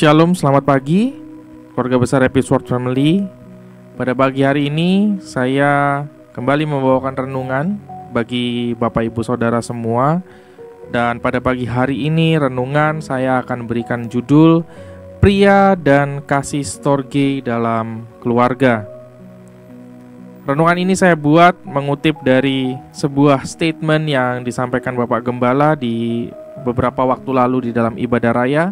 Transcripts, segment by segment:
Shalom, selamat pagi keluarga besar Episword Family. Pada pagi hari ini saya kembali membawakan renungan bagi Bapak Ibu Saudara semua. Dan pada pagi hari ini renungan saya akan berikan judul Pria dan Kasih Storge dalam Keluarga. Renungan ini saya buat mengutip dari sebuah statement yang disampaikan Bapak Gembala di beberapa waktu lalu di dalam ibadah raya.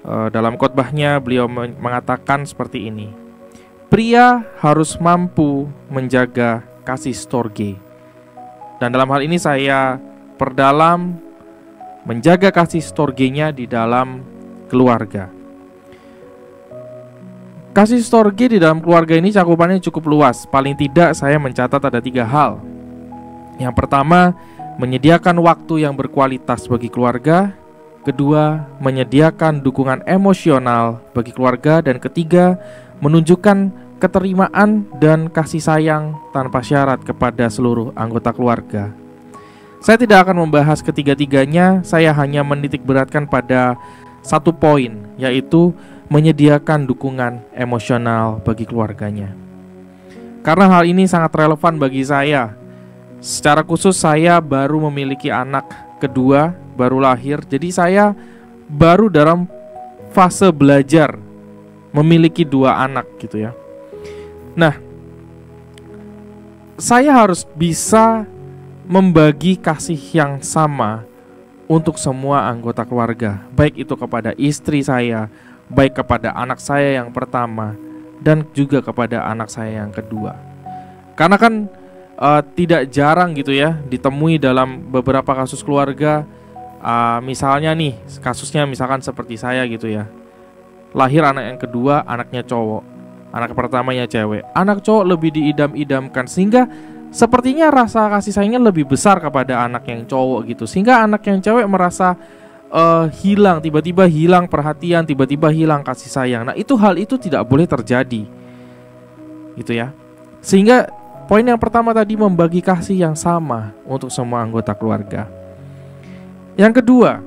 Dalam khotbahnya beliau mengatakan seperti ini: pria harus mampu menjaga kasih storge. Dan dalam hal ini saya perdalam menjaga kasih storge-nya di dalam keluarga. Kasih storge di dalam keluarga ini cakupannya cukup luas. Paling tidak saya mencatat ada 3 hal. Yang pertama, menyediakan waktu yang berkualitas bagi keluarga. Kedua, menyediakan dukungan emosional bagi keluarga. Dan ketiga, menunjukkan keterimaan dan kasih sayang tanpa syarat kepada seluruh anggota keluarga. Saya tidak akan membahas ketiga-tiganya. Saya hanya menitik beratkan pada satu poin, yaitu menyediakan dukungan emosional bagi keluarganya. Karena hal ini sangat relevan bagi saya. Secara khusus saya baru memiliki anak kedua, baru lahir. Jadi saya baru dalam fase belajar memiliki 2 anak gitu ya. Nah, saya harus bisa membagi kasih yang sama untuk semua anggota keluarga, baik itu kepada istri saya, baik kepada anak saya yang pertama, dan juga kepada anak saya yang kedua. Karena kan tidak jarang gitu ya ditemui dalam beberapa kasus keluarga. Misalnya nih, kasusnya misalkan seperti saya gitu ya. Lahir anak yang kedua, anaknya cowok. Anak pertamanya cewek. Anak cowok lebih diidam-idamkan, sehingga sepertinya rasa kasih sayangnya lebih besar kepada anak yang cowok gitu. Sehingga anak yang cewek merasa hilang, tiba-tiba hilang perhatian, tiba-tiba hilang kasih sayang. Nah, hal itu tidak boleh terjadi gitu ya. Sehingga poin yang pertama tadi, membagi kasih yang sama untuk semua anggota keluarga. Yang kedua,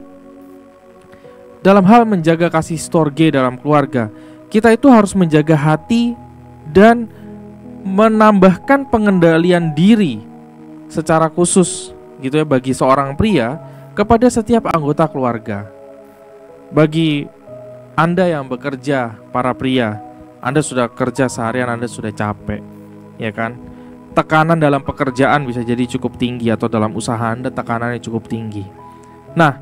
dalam hal menjaga kasih storge dalam keluarga, kita itu harus menjaga hati dan menambahkan pengendalian diri secara khusus gitu ya bagi seorang pria kepada setiap anggota keluarga. Bagi Anda yang bekerja, para pria, Anda sudah kerja seharian, Anda sudah capek, ya kan? Tekanan dalam pekerjaan bisa jadi cukup tinggi, atau dalam usaha Anda tekanannya cukup tinggi. Nah,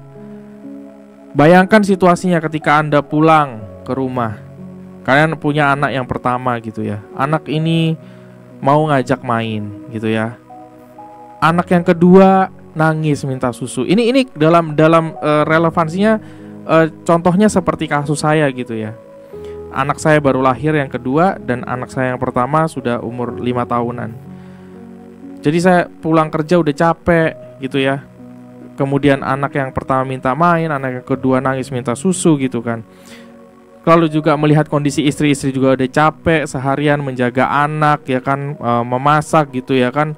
bayangkan situasinya ketika Anda pulang ke rumah. Kalian punya anak yang pertama gitu ya. Anak ini mau ngajak main gitu ya. Anak yang kedua nangis minta susu. Ini dalam relevansinya contohnya seperti kasus saya gitu ya. Anak saya baru lahir yang kedua, dan anak saya yang pertama sudah umur 5 tahunan. Jadi saya pulang kerja udah capek gitu ya. Kemudian anak yang pertama minta main, anak yang kedua nangis minta susu gitu kan. Lalu juga melihat kondisi istri juga udah capek seharian menjaga anak ya kan, memasak gitu ya kan,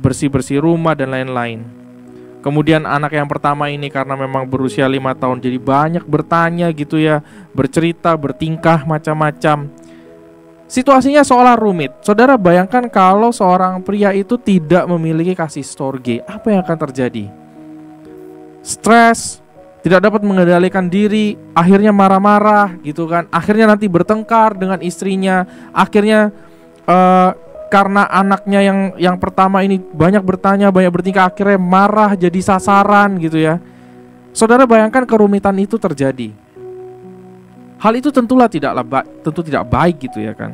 bersih-bersih rumah dan lain-lain. Kemudian anak yang pertama ini karena memang berusia 5 tahun, jadi banyak bertanya gitu ya, bercerita, bertingkah macam-macam. Situasinya seolah rumit. Saudara bayangkan kalau seorang pria itu tidak memiliki kasih storge, apa yang akan terjadi? Stres, tidak dapat mengendalikan diri, akhirnya marah-marah gitu kan. Akhirnya nanti bertengkar dengan istrinya. Akhirnya karena anaknya yang pertama ini banyak bertanya, banyak bertingkah, akhirnya marah, jadi sasaran gitu ya. Saudara bayangkan kerumitan itu terjadi. Hal itu tentu tidak baik gitu ya kan.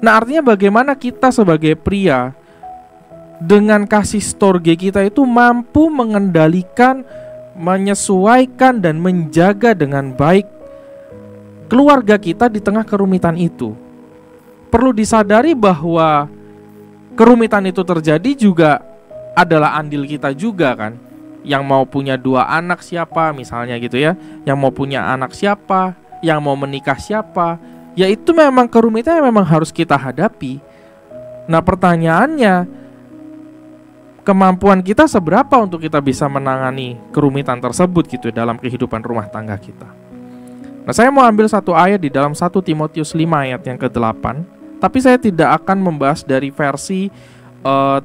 Nah, artinya bagaimana kita sebagai pria dengan kasih storge kita itu mampu mengendalikan, menyesuaikan dan menjaga dengan baik keluarga kita di tengah kerumitan itu. Perlu disadari bahwa kerumitan itu terjadi juga adalah andil kita juga kan. Yang mau punya 2 anak siapa misalnya gitu ya, yang mau punya anak siapa, yang mau menikah siapa, ya itu memang kerumitan yang memang harus kita hadapi. Nah, pertanyaannya, kemampuan kita seberapa untuk kita bisa menangani kerumitan tersebut gitu dalam kehidupan rumah tangga kita. Nah, saya mau ambil satu ayat di dalam 1 Timotius 5 ayat yang ke-8, tapi saya tidak akan membahas dari versi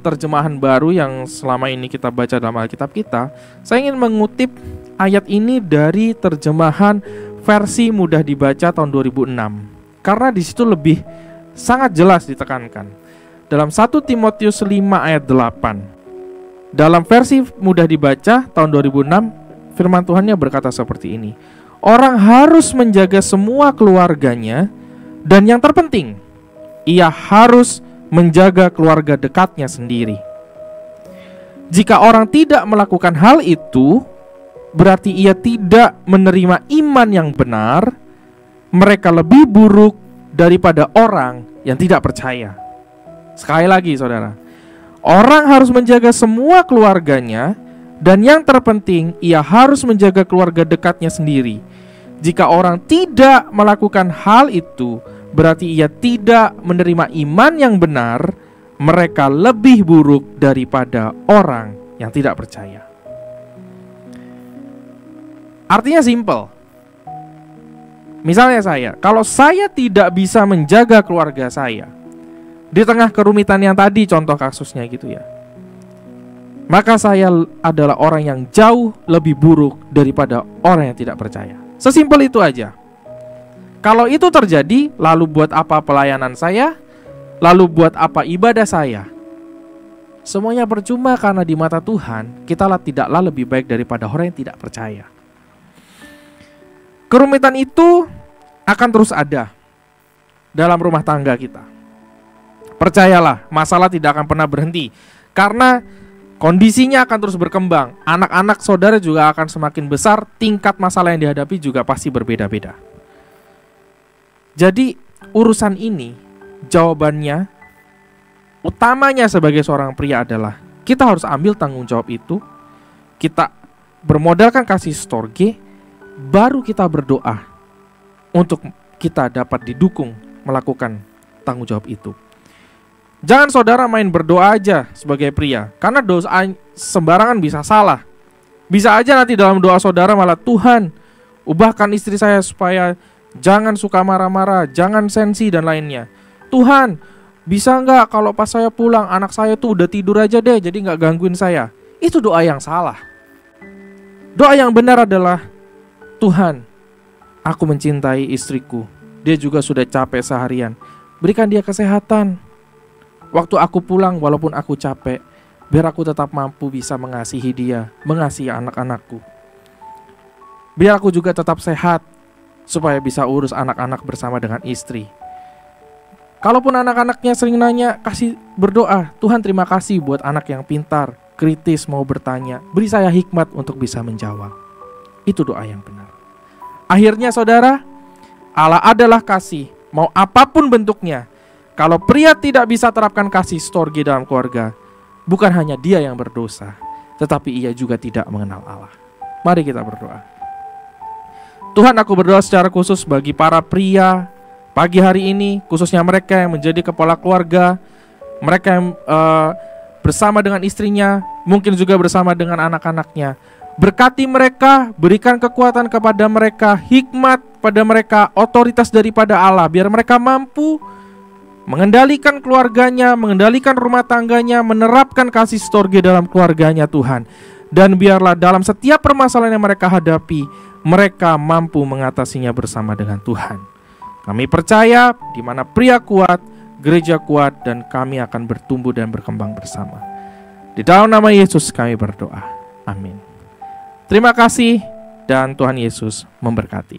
terjemahan baru yang selama ini kita baca dalam Alkitab kita. Saya ingin mengutip ayat ini dari terjemahan versi mudah dibaca tahun 2006, karena di situ lebih sangat jelas ditekankan. Dalam 1 Timotius 5 ayat 8, dalam versi mudah dibaca tahun 2006, firman Tuhannya berkata seperti ini: orang harus menjaga semua keluarganya, dan yang terpenting, ia harus menjaga keluarga dekatnya sendiri. Jika orang tidak melakukan hal itu, berarti ia tidak menerima iman yang benar. Mereka lebih buruk daripada orang yang tidak percaya. Sekali lagi saudara, orang harus menjaga semua keluarganya, dan yang terpenting, ia harus menjaga keluarga dekatnya sendiri. Jika orang tidak melakukan hal itu, berarti ia tidak menerima iman yang benar. Mereka lebih buruk daripada orang yang tidak percaya. Artinya simple. Misalnya kalau saya tidak bisa menjaga keluarga saya di tengah kerumitan yang tadi, contoh kasusnya gitu ya, maka saya adalah orang yang jauh lebih buruk daripada orang yang tidak percaya. Sesimpel itu aja. Kalau itu terjadi, lalu buat apa pelayanan saya? Lalu buat apa ibadah saya? Semuanya percuma, karena di mata Tuhan kita tidaklah lebih baik daripada orang yang tidak percaya. Kerumitan itu akan terus ada dalam rumah tangga kita. Percayalah, masalah tidak akan pernah berhenti, karena kondisinya akan terus berkembang. Anak-anak saudara juga akan semakin besar, tingkat masalah yang dihadapi juga pasti berbeda-beda. Jadi urusan ini, jawabannya utamanya sebagai seorang pria adalah kita harus ambil tanggung jawab itu. Kita bermodalkan kasih storge, baru kita berdoa untuk kita dapat didukung melakukan tanggung jawab itu. Jangan saudara main berdoa aja sebagai pria, karena doa sembarangan bisa salah. Bisa aja nanti dalam doa saudara malah, Tuhan, ubahkan istri saya supaya jangan suka marah-marah, jangan sensi dan lainnya. Tuhan, bisa nggak kalau pas saya pulang anak saya tuh udah tidur aja deh, jadi nggak gangguin saya. Itu doa yang salah. Doa yang benar adalah, Tuhan, aku mencintai istriku, dia juga sudah capek seharian, berikan dia kesehatan. Waktu aku pulang walaupun aku capek, biar aku tetap mampu bisa mengasihi dia, mengasihi anak-anakku. Biar aku juga tetap sehat, supaya bisa urus anak-anak bersama dengan istri. Kalaupun anak-anaknya sering nanya, kasih berdoa, Tuhan terima kasih buat anak yang pintar, kritis, mau bertanya, beri saya hikmat untuk bisa menjawab. Itu doa yang benar. Akhirnya saudara, Allah adalah kasih, mau apapun bentuknya. Kalau pria tidak bisa terapkan kasih storge dalam keluarga, bukan hanya dia yang berdosa, tetapi ia juga tidak mengenal Allah. Mari kita berdoa. Tuhan, aku berdoa secara khusus bagi para pria pagi hari ini, khususnya mereka yang menjadi kepala keluarga, mereka yang bersama dengan istrinya, mungkin juga bersama dengan anak-anaknya. Berkati mereka, berikan kekuatan kepada mereka, hikmat pada mereka, otoritas daripada Allah, biar mereka mampu mengendalikan keluarganya, mengendalikan rumah tangganya, menerapkan kasih storge dalam keluarganya Tuhan. Dan biarlah dalam setiap permasalahan yang mereka hadapi, mereka mampu mengatasinya bersama dengan Tuhan. Kami percaya di mana pria kuat, gereja kuat, dan kami akan bertumbuh dan berkembang bersama. Di dalam nama Yesus kami berdoa. Amin. Terima kasih dan Tuhan Yesus memberkati.